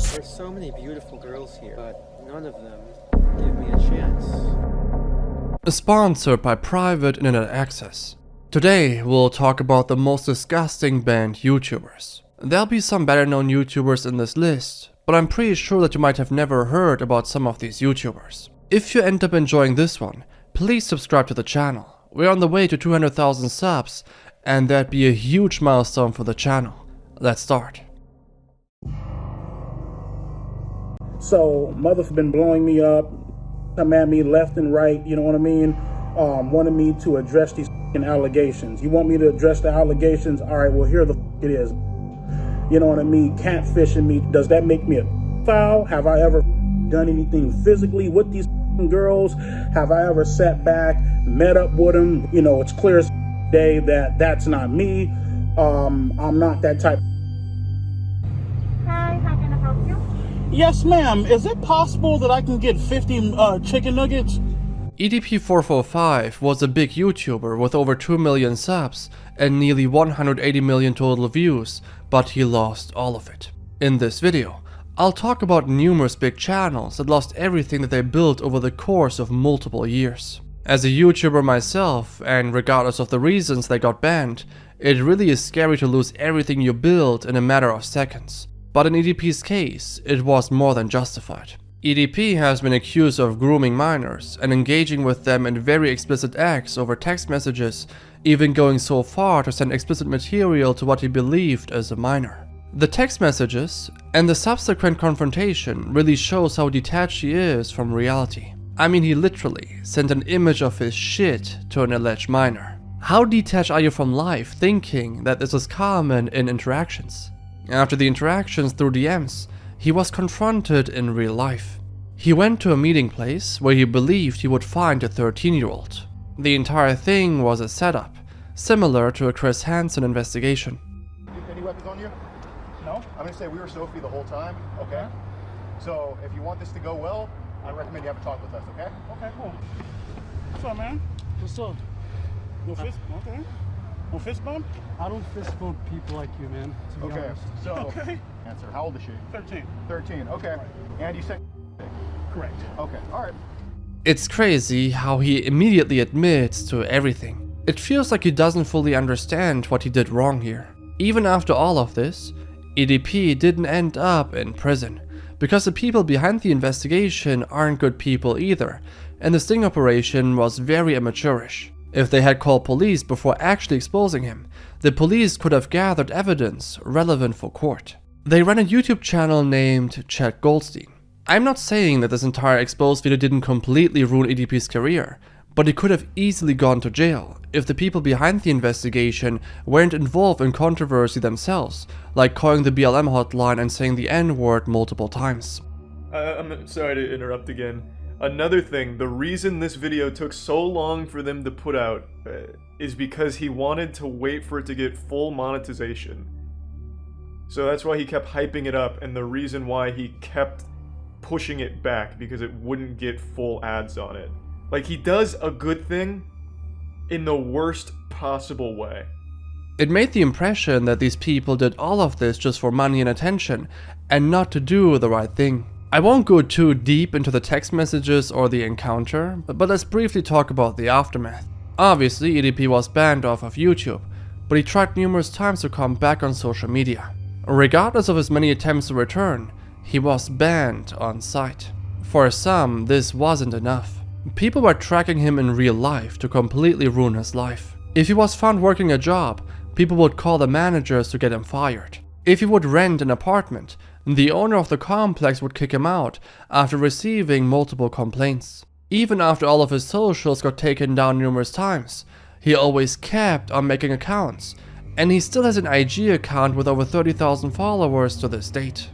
universe. There's so many beautiful girls here, but none of them give me a chance. Sponsored by Private Internet Access. Today we'll talk about the most disgusting banned YouTubers. There'll be some better known YouTubers in this list, but I'm pretty sure that you might have never heard about some of these YouTubers. If you end up enjoying this one, please subscribe to the channel. We're on the way to 200,000 subs, and that'd be a huge milestone for the channel. Let's start. So, mother's been blowing me up, come at me left and right, you know what I mean? Wanted me to address these allegations. You want me to address the allegations? All right, well, here the it is. You know what I mean? Catfishing me. Does that make me a foul? Have I ever done anything physically with these girls? Have I ever sat back, met up with them? You know, it's clear as day that that's not me. I'm not that type. Hi, how can I help you? Yes, ma'am. Is it possible that I can get 50 chicken nuggets? EDP445 was a big YouTuber with over 2 million subs and nearly 180 million total views, but he lost all of it. In this video, I'll talk about numerous big channels that lost everything that they built over the course of multiple years. As a YouTuber myself, and regardless of the reasons they got banned, it really is scary to lose everything you built in a matter of seconds. But in EDP's case, it was more than justified. EDP has been accused of grooming minors and engaging with them in very explicit acts over text messages, even going so far to send explicit material to what he believed as a minor. The text messages and the subsequent confrontation really shows how detached he is from reality. I mean, he literally sent an image of his shit to an alleged minor. How detached are you from life thinking that this is common in interactions? After the interactions through DMs, he was confronted in real life. He went to a meeting place where he believed he would find a 13-year-old. The entire thing was a setup, similar to a Chris Hansen investigation. Any weapons on you? No? I'm gonna say we were Sophie the whole time, okay? So if you want this to go well, I recommend you have a talk with us, okay? Okay, cool. What's up, man? What's up? No fist? Okay. No fist bump? I don't fist bump people like you, man, to be Okay, honest. so Okay. answer. How old is she? 13. 13, okay. And you said Correct. okay, all right. It's crazy how he immediately admits to everything. It feels like he doesn't fully understand what he did wrong here. Even after all of this, EDP didn't end up in prison, because the people behind the investigation aren't good people either, and the sting operation was very amateurish. If they had called police before actually exposing him, the police could have gathered evidence relevant for court. They ran a YouTube channel named Chet Goldstein. I'm not saying that this entire exposed video didn't completely ruin EDP's career, but he could have easily gone to jail if the people behind the investigation weren't involved in controversy themselves, like calling the BLM hotline and saying the N-word multiple times. I'm sorry to interrupt again. Another thing, the reason this video took so long for them to put out is because he wanted to wait for it to get full monetization. So that's why he kept hyping it up, and the reason why he kept pushing it back, because it wouldn't get full ads on it. Like, he does a good thing in the worst possible way. It made the impression that these people did all of this just for money and attention, and not to do the right thing. I won't go too deep into the text messages or the encounter, but let's briefly talk about the aftermath. Obviously, EDP was banned off of YouTube, but he tried numerous times to come back on social media. Regardless of his many attempts to return, he was banned on site. For some, this wasn't enough. People were tracking him in real life to completely ruin his life. If he was found working a job, people would call the managers to get him fired. If he would rent an apartment, the owner of the complex would kick him out after receiving multiple complaints. Even after all of his socials got taken down numerous times, he always kept on making accounts, and he still has an IG account with over 30,000 followers to this date.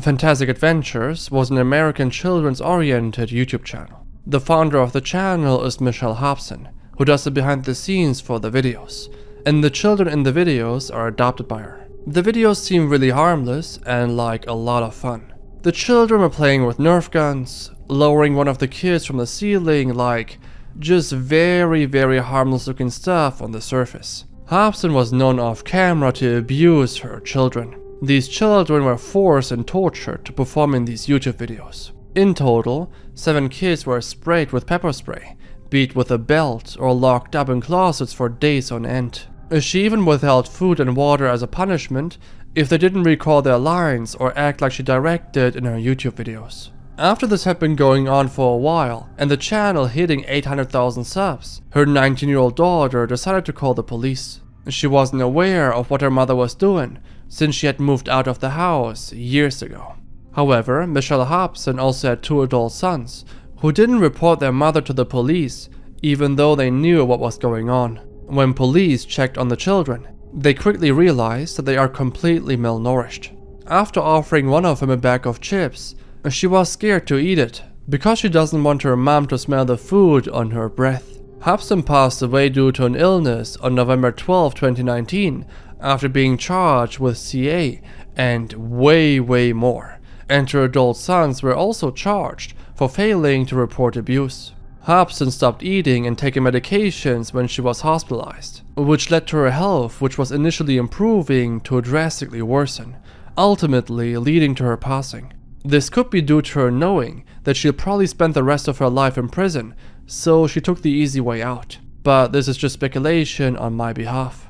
Fantastic Adventures was an American children's-oriented YouTube channel. The founder of the channel is Michelle Hobson, who does the behind the scenes for the videos, and the children in the videos are adopted by her. The videos seem really harmless and like a lot of fun. The children were playing with Nerf guns, lowering one of the kids from the ceiling, like just very harmless looking stuff on the surface. Hobson was known off camera to abuse her children. These children were forced and tortured to perform in these YouTube videos. In total, 7 kids were sprayed with pepper spray, beat with a belt, or locked up in closets for days on end. She even withheld food and water as a punishment if they didn't recall their lines or act like she directed in her YouTube videos. After this had been going on for a while, and the channel hitting 800,000 subs, her 19-year-old daughter decided to call the police. She wasn't aware of what her mother was doing, since she had moved out of the house years ago. However, Michelle Hobson also had 2 adult sons, who didn't report their mother to the police, even though they knew what was going on. When police checked on the children, they quickly realized that they are completely malnourished. After offering one of them a bag of chips, she was scared to eat it, because she doesn't want her mom to smell the food on her breath. Hobson passed away due to an illness on November 12, 2019, after being charged with CA and way more. And her adult sons were also charged for failing to report abuse. Hobson stopped eating and taking medications when she was hospitalized, which led to her health, which was initially improving, to drastically worsen, ultimately leading to her passing. This could be due to her knowing that she'll probably spend the rest of her life in prison, so she took the easy way out. But this is just speculation on my behalf.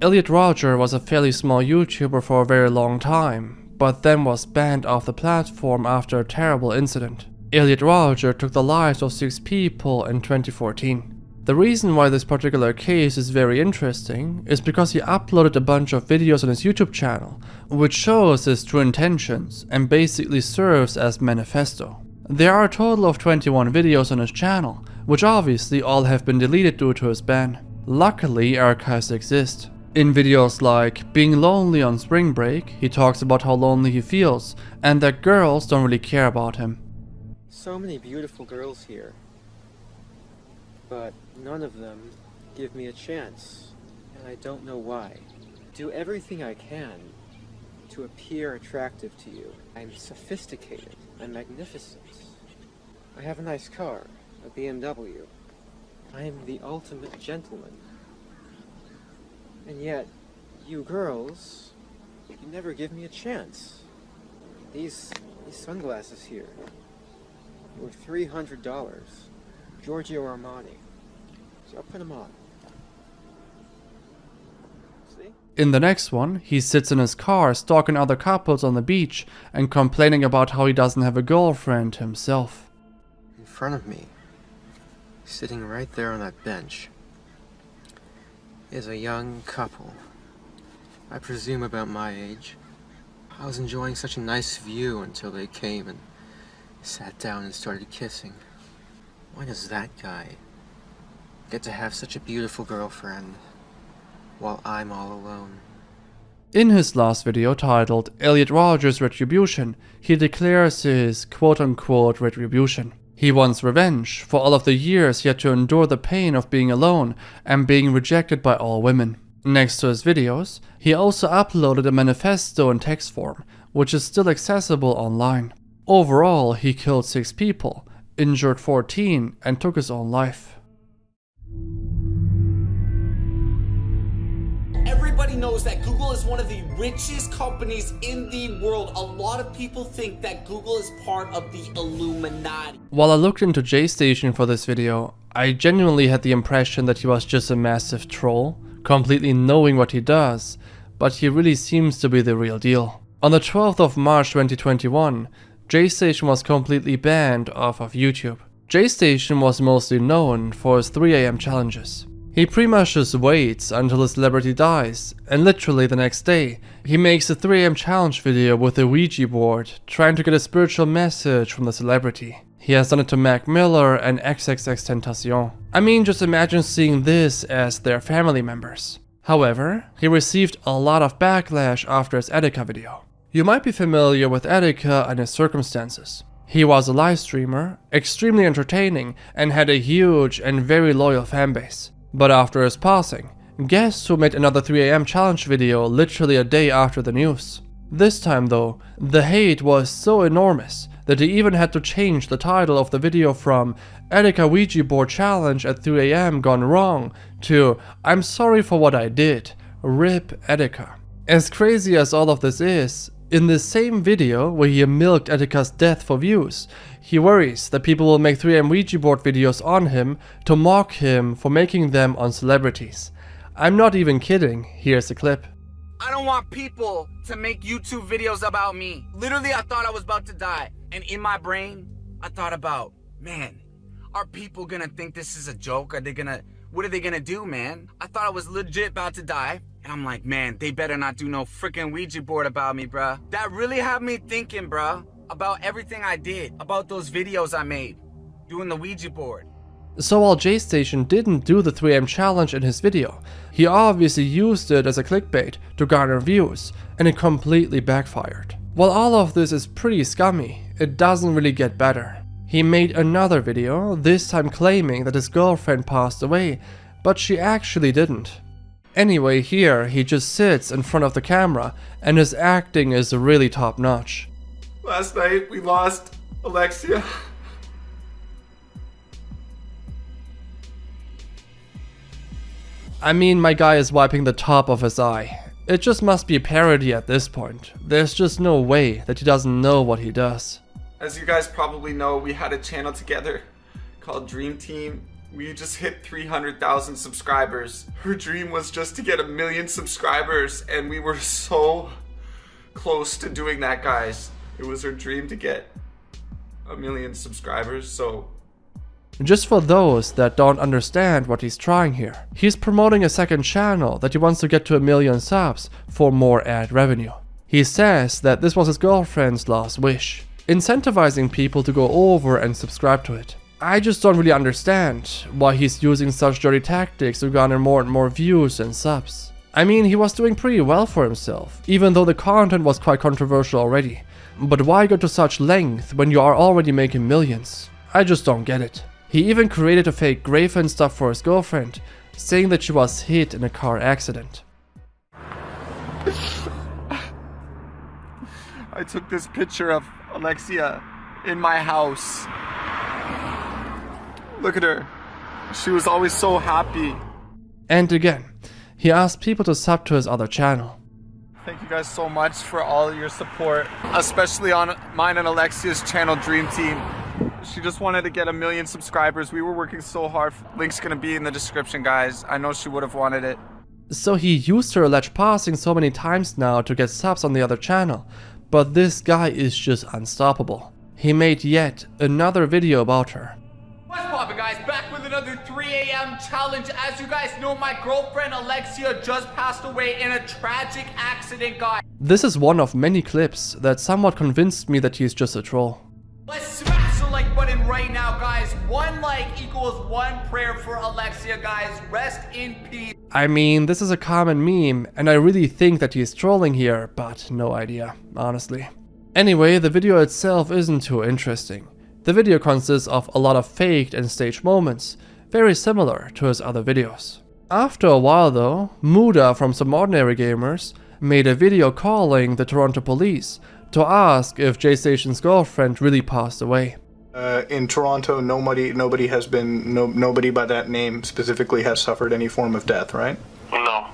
Elliot Rodger was a fairly small YouTuber for a very long time, but then was banned off the platform after a terrible incident. Elliot Rodger took the lives of 6 people in 2014. The reason why this particular case is very interesting is because he uploaded a bunch of videos on his YouTube channel, which shows his true intentions and basically serves as manifesto. There are a total of 21 videos on his channel, which obviously all have been deleted due to his ban. Luckily, archives exist. In videos like being lonely on spring break, he talks about how lonely he feels and that girls don't really care about him. So many beautiful girls here, but none of them give me a chance, and I don't know why. Do everything I can to appear attractive to you. I'm sophisticated. I'm magnificent. I have a nice car, a BMW. I am the ultimate gentleman. And yet, you girls, you never give me a chance. These sunglasses here were $300. Giorgio Armani. So I'll put them on. See? In the next one, he sits in his car stalking other couples on the beach and complaining about how he doesn't have a girlfriend himself. In front of me, sitting right there on that bench, is a young couple. I presume about my age. I was enjoying such a nice view until they came and sat down and started kissing. Why does that guy get to have such a beautiful girlfriend while I'm all alone? In his last video titled Elliot Rodger's Retribution, he declares his quote-unquote retribution. He wants revenge for all of the years he had to endure the pain of being alone and being rejected by all women. Next to his videos, he also uploaded a manifesto in text form, which is still accessible online. Overall, he killed 6 people, injured 14, and took his own life. Everybody knows that Google is one of the richest companies in the world. A lot of people think that Google is part of the Illuminati. While I looked into Jaystation for this video, I genuinely had the impression that he was just a massive troll, completely knowing what he does, but he really seems to be the real deal. On the 12th of March 2021, Jaystation was completely banned off of YouTube. Jaystation was mostly known for his 3 AM challenges. He pretty much just waits until a celebrity dies, and literally the next day, he makes a 3 AM challenge video with a Ouija board, trying to get a spiritual message from the celebrity. He has done it to Mac Miller and XXXTentacion. I mean, just imagine seeing this as their family members. However, he received a lot of backlash after his Etika video. You might be familiar with Etika and his circumstances. He was a live streamer, extremely entertaining, and had a huge and very loyal fanbase. But after his passing, guess who made another 3 AM challenge video literally a day after the news? This time though, the hate was so enormous that he even had to change the title of the video from Etika Ouija board challenge at 3 AM gone wrong to I'm sorry for what I did, RIP Etika. As crazy as all of this is, in this same video where he milked Etika's death for views, he worries that people will make 3 AM Ouija board videos on him to mock him for making them on celebrities. I'm not even kidding, here's a clip. I don't want people to make YouTube videos about me. Literally, I thought I was about to die. And in my brain, I thought about, man, are people gonna think this is a joke? What are they gonna do, man? I thought I was legit about to die. And I'm like, man, they better not do no freaking Ouija board about me, bruh. That really had me thinking, bruh, about everything I did, about those videos I made, doing the Ouija board. So while Jaystation didn't do the 3 AM challenge in his video, he obviously used it as a clickbait to garner views, and it completely backfired. While all of this is pretty scummy, it doesn't really get better. He made another video, this time claiming that his girlfriend passed away, but she actually didn't. Anyway, here he just sits in front of the camera and his acting is really top notch. Last night we lost Alexia. I mean, my guy is wiping the top of his eye. It just must be a parody at this point. There's just no way that he doesn't know what he does. As you guys probably know, we had a channel together called Dream Team. We just hit 300,000 subscribers. Her dream was just to get 1 million subscribers, and we were so close to doing that, guys. It was her dream to get 1 million subscribers, so... Just for those that don't understand what he's trying here, he's promoting a second channel that he wants to get to 1 million subs for more ad revenue. He says that this was his girlfriend's last wish, incentivizing people to go over and subscribe to it. I just don't really understand why he's using such dirty tactics to garner more and more views and subs. I mean, he was doing pretty well for himself, even though the content was quite controversial already. But why go to such length when you are already making millions? I just don't get it. He even created a fake grave and stuff for his girlfriend, saying that she was hit in a car accident. I took this picture of Alexia in my house. Look at her. She was always so happy. And again, he asked people to sub to his other channel. Thank you guys so much for all your support, especially on mine and Alexia's channel, Dream Team. She just wanted to get 1 million subscribers. We were working so hard. Link's gonna be in the description, guys. I know she would have wanted it. So he used her alleged passing so many times now to get subs on the other channel, but this guy is just unstoppable. He made yet another video about her. What's poppin', guys? Back with another 3 AM challenge. As you guys know, my girlfriend Alexia just passed away in a tragic accident, guys. This is one of many clips that somewhat convinced me that he's just a troll. Let's smash the like button right now, guys. 1 like equals 1 prayer for Alexia, guys. Rest in peace. I mean, this is a common meme, and I really think that he's trolling here, but no idea, honestly. Anyway, the video itself isn't too interesting. The video consists of a lot of faked and staged moments, very similar to his other videos. After a while though, Muda from Some Ordinary Gamers made a video calling the Toronto police to ask if Jaystation's girlfriend really passed away. In Toronto, nobody by that name specifically has suffered any form of death, right? No.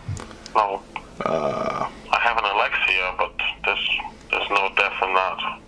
I have an Alexia, but there's no death in that.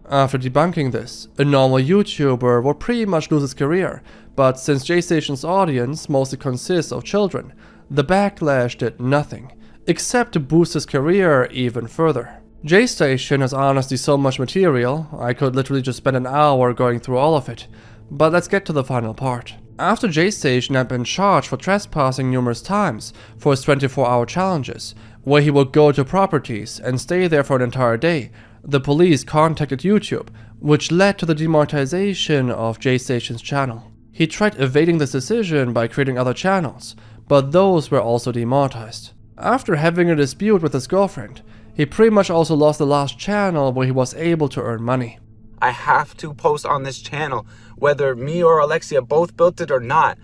After debunking this, a normal YouTuber would pretty much lose his career, but since Jaystation's audience mostly consists of children, the backlash did nothing, except to boost his career even further. Jaystation has honestly so much material, I could literally just spend an hour going through all of it, but let's get to the final part. After Jaystation had been charged for trespassing numerous times for his 24-hour challenges, where he would go to properties and stay there for an entire day, the police contacted YouTube, which led to the demonetization of Jaystation's channel. He tried evading this decision by creating other channels, but those were also demonetized. After having a dispute with his girlfriend, he pretty much also lost the last channel where he was able to earn money. I have to post on this channel, whether me or Alexia both built it or not.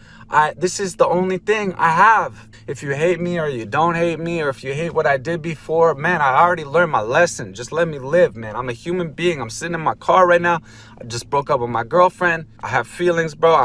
This is the only thing I have. If you hate me or you don't hate me, or if you hate what I did before, man, I already learned my lesson. Just let me live, man. I'm a human being. I'm sitting in my car right now. I just broke up with my girlfriend. I have feelings, bro.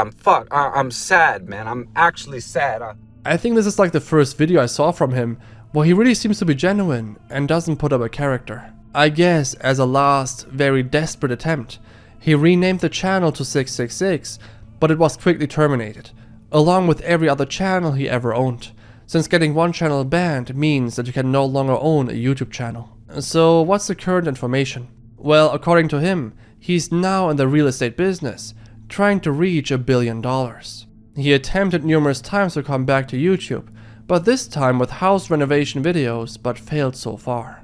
I'm sad, man. I'm actually sad. I think this is like the first video I saw from him where he really seems to be genuine and doesn't put up a character. I guess as a last, very desperate attempt, he renamed the channel to 666, but it was quickly terminated, along with every other channel he ever owned, since getting one channel banned means that you can no longer own a YouTube channel. So what's the current information? Well, according to him, he's now in the real estate business, trying to reach $1 billion. He attempted numerous times to come back to YouTube, but this time with house renovation videos, but failed so far.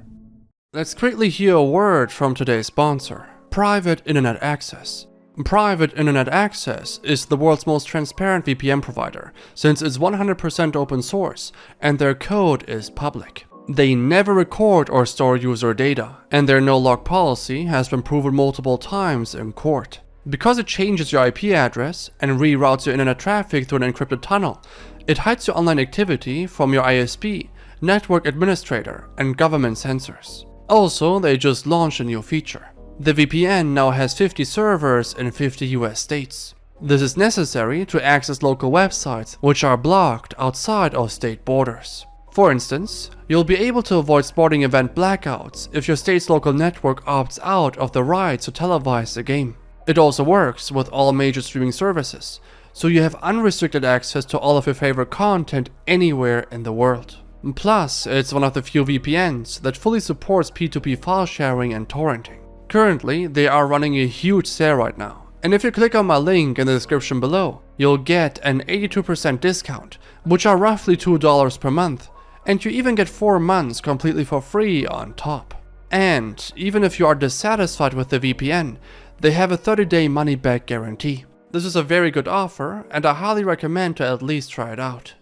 Let's quickly hear a word from today's sponsor, Private Internet Access. Private Internet Access is the world's most transparent VPN provider, since it's 100% open source and their code is public. They never record or store user data, and their no-log policy has been proven multiple times in court. Because it changes your IP address and reroutes your internet traffic through an encrypted tunnel, it hides your online activity from your ISP, network administrator, and government censors. Also, they just launched a new feature. The VPN now has 50 servers in 50 US states. This is necessary to access local websites which are blocked outside of state borders. For instance, you'll be able to avoid sporting event blackouts if your state's local network opts out of the rights to televise the game. It also works with all major streaming services, so you have unrestricted access to all of your favorite content anywhere in the world. Plus, it's one of the few VPNs that fully supports P2P file sharing and torrenting. Currently, they are running a huge sale right now, and if you click on my link in the description below, you'll get an 82% discount, which are roughly $2 per month, and you even get 4 months completely for free on top. And even if you are dissatisfied with the VPN, they have a 30-day money-back guarantee. This is a very good offer, and I highly recommend to at least try it out.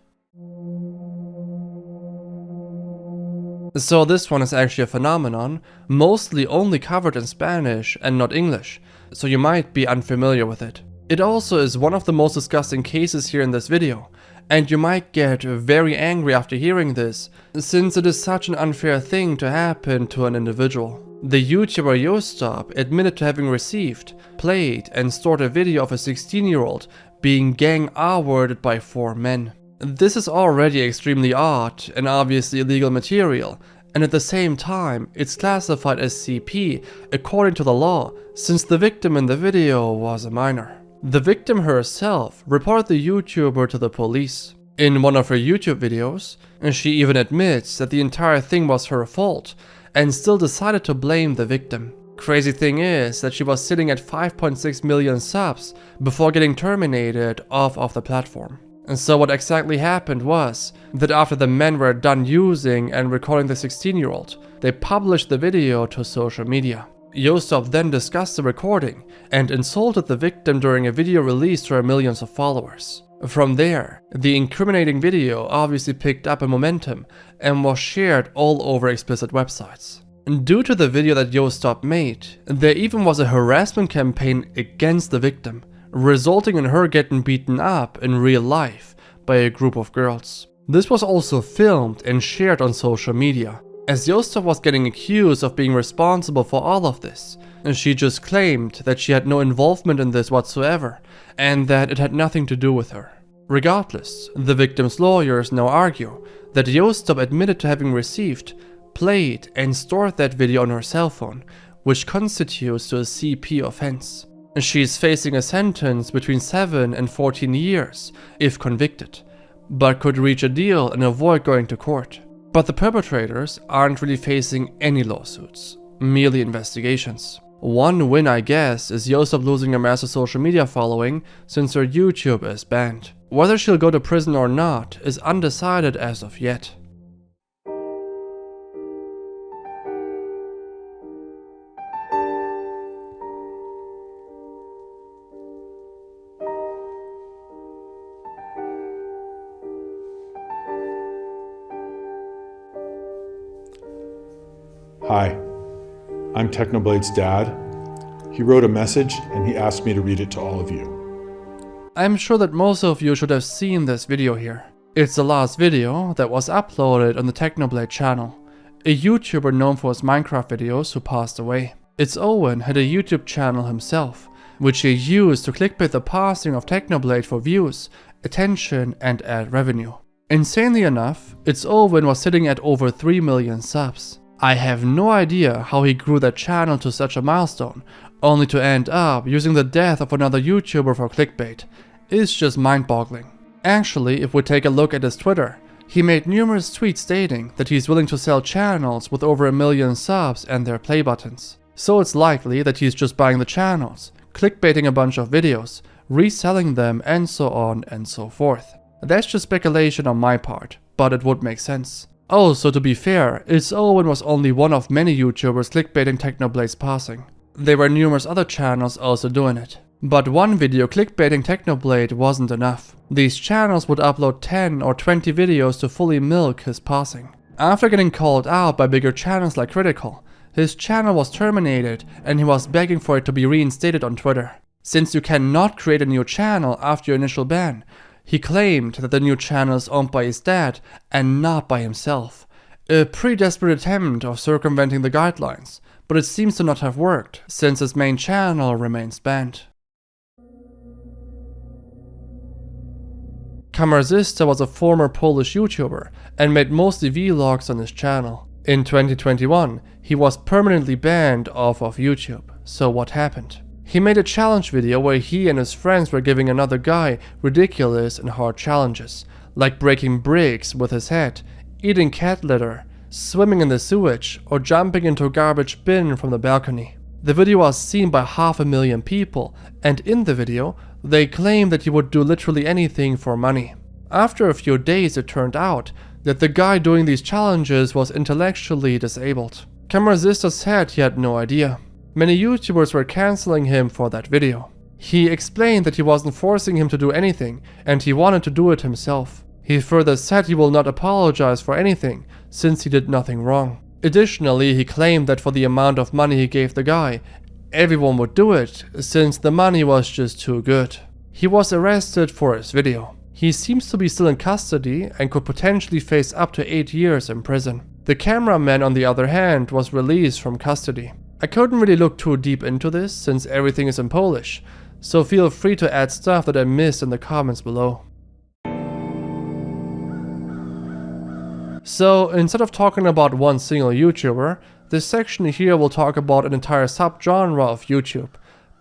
So this one is actually a phenomenon, mostly only covered in Spanish and not English, so you might be unfamiliar with it. It also is one of the most disgusting cases here in this video, and you might get very angry after hearing this, since it is such an unfair thing to happen to an individual. The YouTuber YosStoP admitted to having received, played, and stored a video of a 16-year-old being gang R-worded by 4 men. This is already extremely odd and obviously illegal material, and at the same time, it's classified as CP according to the law, since the victim in the video was a minor. The victim herself reported the YouTuber to the police. In one of her YouTube videos, she even admits that the entire thing was her fault, and still decided to blame the victim. Crazy thing is that she was sitting at 5.6 million subs before getting terminated off of the platform. And so what exactly happened was that after the men were done using and recording the 16-year-old, they published the video to social media. YosStoP then discussed the recording and insulted the victim during a video released to her millions of followers. From there, the incriminating video obviously picked up a momentum and was shared all over explicit websites. And due to the video that YosStoP made, there even was a harassment campaign against the victim, resulting in her getting beaten up in real life by a group of girls. This was also filmed and shared on social media, as YosStoP was getting accused of being responsible for all of this, and she just claimed that she had no involvement in this whatsoever, and that it had nothing to do with her. Regardless, the victim's lawyers now argue that YosStoP admitted to having received, played, and stored that video on her cell phone, which constitutes to a CP offense. She is facing a sentence between 7 and 14 years if convicted, but could reach a deal and avoid going to court. But the perpetrators aren't really facing any lawsuits, merely investigations. One win, I guess, is YosStoP losing a massive social media following since her YouTube is banned. Whether she'll go to prison or not is undecided as of yet. Hi, I'm Technoblade's dad. He wrote a message and he asked me to read it to all of you. I'm sure that most of you should have seen this video here. It's the last video that was uploaded on the Technoblade channel, a YouTuber known for his Minecraft videos who passed away. ItsOwen had a YouTube channel himself, which he used to clickbait the passing of Technoblade for views, attention and ad revenue. Insanely enough, ItsOwen was sitting at over 3 million subs. I have no idea how he grew that channel to such a milestone, only to end up using the death of another YouTuber for clickbait. It's just mind-boggling. Actually, if we take a look at his Twitter, he made numerous tweets stating that he's willing to sell channels with over 1 million subs and their play buttons. So it's likely that he's just buying the channels, clickbaiting a bunch of videos, reselling them and so on and so forth. That's just speculation on my part, but it would make sense. Also, to be fair, ItsOwen was only one of many YouTubers clickbaiting Technoblade's passing. There were numerous other channels also doing it. But one video clickbaiting Technoblade wasn't enough. These channels would upload 10 or 20 videos to fully milk his passing. After getting called out by bigger channels like Critical, his channel was terminated and he was begging for it to be reinstated on Twitter. Since you cannot create a new channel after your initial ban, he claimed that the new channel is owned by his dad and not by himself. A pretty desperate attempt of circumventing the guidelines, but it seems to not have worked since his main channel remains banned. Kamerzysta was a former Polish YouTuber and made mostly vlogs on his channel. In 2021, he was permanently banned off of YouTube. So what happened? He made a challenge video where he and his friends were giving another guy ridiculous and hard challenges, like breaking bricks with his head, eating cat litter, swimming in the sewage, or jumping into a garbage bin from the balcony. The video was seen by 500,000 people, and in the video, they claimed that he would do literally anything for money. After a few days, it turned out that the guy doing these challenges was intellectually disabled. Kamerzysta said he had no idea. Many YouTubers were cancelling him for that video. He explained that he wasn't forcing him to do anything, and he wanted to do it himself. He further said he will not apologize for anything, since he did nothing wrong. Additionally, he claimed that for the amount of money he gave the guy, everyone would do it, since the money was just too good. He was arrested for his video. He seems to be still in custody and could potentially face up to 8 years in prison. The cameraman, on the other hand, was released from custody. I couldn't really look too deep into this since everything is in Polish, so feel free to add stuff that I missed in the comments below. So instead of talking about one single YouTuber, this section here will talk about an entire subgenre of YouTube,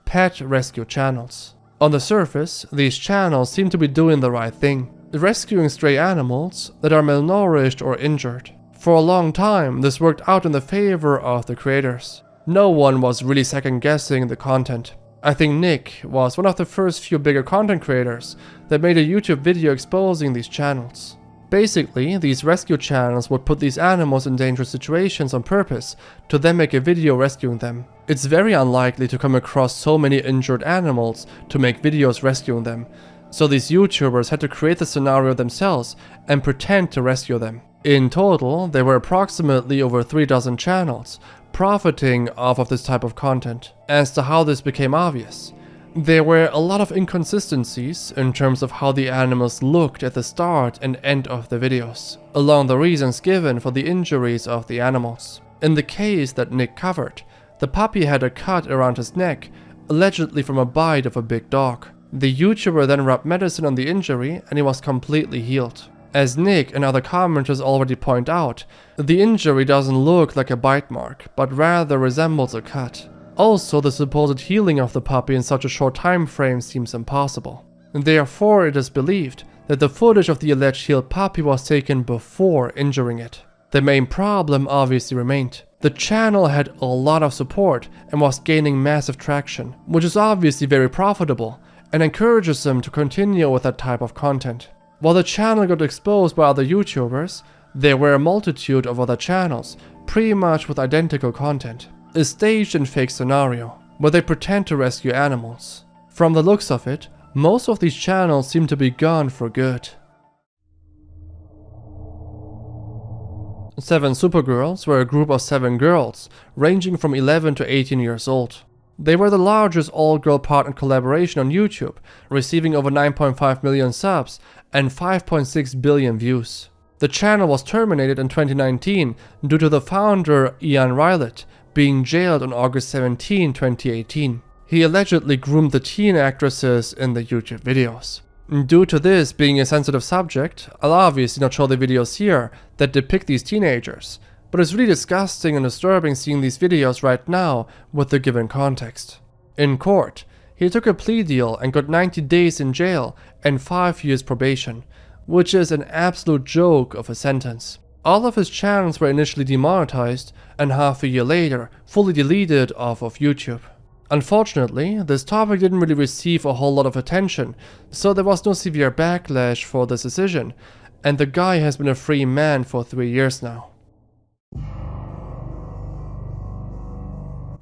pet rescue channels. On the surface, these channels seem to be doing the right thing, rescuing stray animals that are malnourished or injured. For a long time, this worked out in the favor of the creators. No one was really second guessing the content. I think Nick was one of the first few bigger content creators that made a YouTube video exposing these channels. Basically, these rescue channels would put these animals in dangerous situations on purpose to then make a video rescuing them. It's very unlikely to come across so many injured animals to make videos rescuing them, so these YouTubers had to create the scenario themselves and pretend to rescue them. In total, there were approximately over 3 dozen channels profiting off of this type of content. As to how this became obvious, there were a lot of inconsistencies in terms of how the animals looked at the start and end of the videos, along the reasons given for the injuries of the animals. In the case that Nick covered, the puppy had a cut around his neck, allegedly from a bite of a big dog. The YouTuber then rubbed medicine on the injury and he was completely healed. As Nick and other commenters already point out, the injury doesn't look like a bite mark, but rather resembles a cut. Also, the supposed healing of the puppy in such a short time frame seems impossible. Therefore, it is believed that the footage of the alleged healed puppy was taken before injuring it. The main problem obviously remained. The channel had a lot of support and was gaining massive traction, which is obviously very profitable and encourages them to continue with that type of content. While the channel got exposed by other YouTubers, there were a multitude of other channels, pretty much with identical content. A staged and fake scenario, where they pretend to rescue animals. From the looks of it, most of these channels seem to be gone for good. 7 Super Girls were a group of 7 girls, ranging from 11 to 18 years old. They were the largest all-girl partner collaboration on YouTube, receiving over 9.5 million subs and 5.6 billion views. The channel was terminated in 2019 due to the founder, Ian Rylett, being jailed on August 17, 2018. He allegedly groomed the teen actresses in the YouTube videos. Due to this being a sensitive subject, I'll obviously not show the videos here that depict these teenagers, but it's really disgusting and disturbing seeing these videos right now with the given context. In court, he took a plea deal and got 90 days in jail and 5 years probation, which is an absolute joke of a sentence. All of his channels were initially demonetized and half a year later fully deleted off of YouTube. Unfortunately, this topic didn't really receive a whole lot of attention, so there was no severe backlash for this decision, and the guy has been a free man for 3 years now.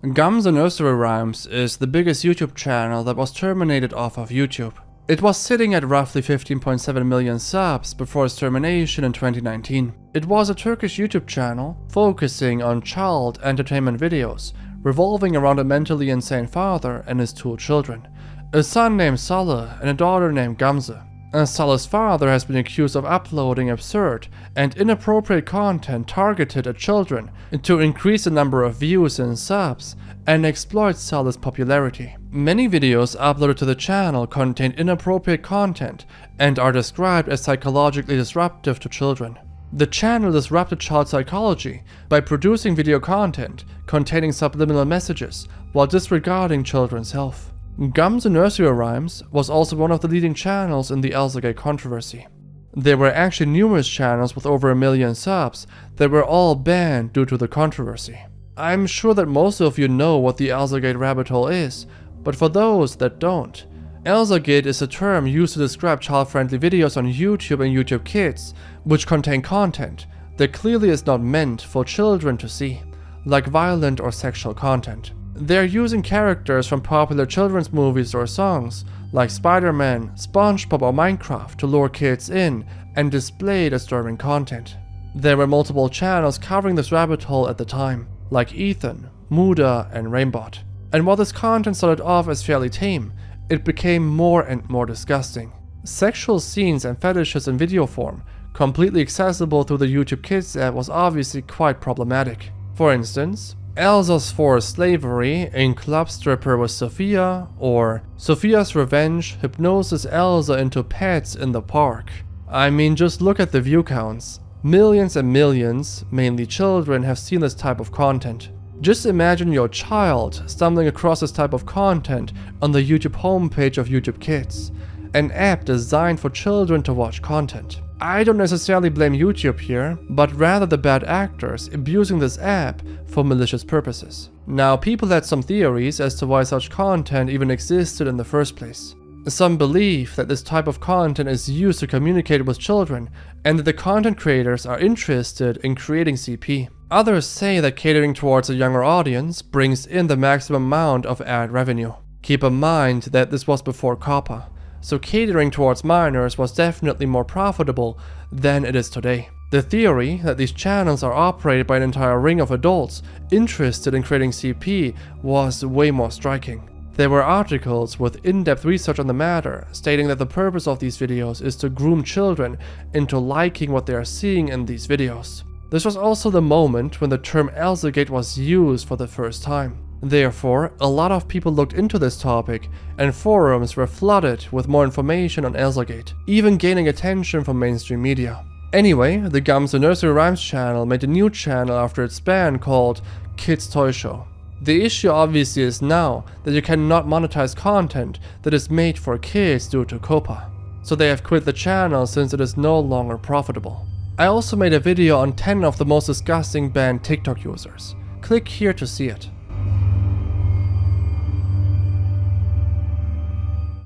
Gamze Nursery Rhymes is the biggest YouTube channel that was terminated off of YouTube. It was sitting at roughly 15.7 million subs before its termination in 2019. It was a Turkish YouTube channel focusing on child entertainment videos, revolving around a mentally insane father and his 2 children, a son named Saleh and a daughter named Gamze. Saleh's father has been accused of uploading absurd and inappropriate content targeted at children to increase the number of views and subs and exploit Saleh's popularity. Many videos uploaded to the channel contain inappropriate content and are described as psychologically disruptive to children. The channel disrupted child psychology by producing video content containing subliminal messages while disregarding children's health. Gamze Nursery Rhymes was also one of the leading channels in the Elzagate controversy. There were actually numerous channels with over 1 million subs that were all banned due to the controversy. I'm sure that most of you know what the Elzagate rabbit hole is, but for those that don't, Elzagate is a term used to describe child-friendly videos on YouTube and YouTube Kids, which contain content that clearly is not meant for children to see, like violent or sexual content. They're using characters from popular children's movies or songs, like Spider-Man, SpongeBob or Minecraft, to lure kids in and display disturbing content. There were multiple channels covering this rabbit hole at the time, like Ethan, Muda and Raimbot. And while this content started off as fairly tame, it became more and more disgusting. Sexual scenes and fetishes in video form, completely accessible through the YouTube Kids app, was obviously quite problematic. For instance, Elsa's Forced Slavery in Club Stripper with Sophia, or Sophia's Revenge hypnoses Elsa into pets in the park. I mean, just look at the view counts. Millions and millions, mainly children, have seen this type of content. Just imagine your child stumbling across this type of content on the YouTube homepage of YouTube Kids, an app designed for children to watch content. I don't necessarily blame YouTube here, but rather the bad actors abusing this app for malicious purposes. Now, people had some theories as to why such content even existed in the first place. Some believe that this type of content is used to communicate with children and that the content creators are interested in creating CP. Others say that catering towards a younger audience brings in the maximum amount of ad revenue. Keep in mind that this was before COPPA, so catering towards minors was definitely more profitable than it is today. The theory that these channels are operated by an entire ring of adults interested in creating CP was way more striking. There were articles with in-depth research on the matter, stating that the purpose of these videos is to groom children into liking what they are seeing in these videos. This was also the moment when the term Elzagate was used for the first time. Therefore, a lot of people looked into this topic, and forums were flooded with more information on Elzagate, even gaining attention from mainstream media. Anyway, the Gamze Nursery Rhymes channel made a new channel after its ban called Kids Toy Show. The issue obviously is now that you cannot monetize content that is made for kids due to COPPA, so they have quit the channel since it is no longer profitable. I also made a video on 10 of the most disgusting banned TikTok users. Click here to see it.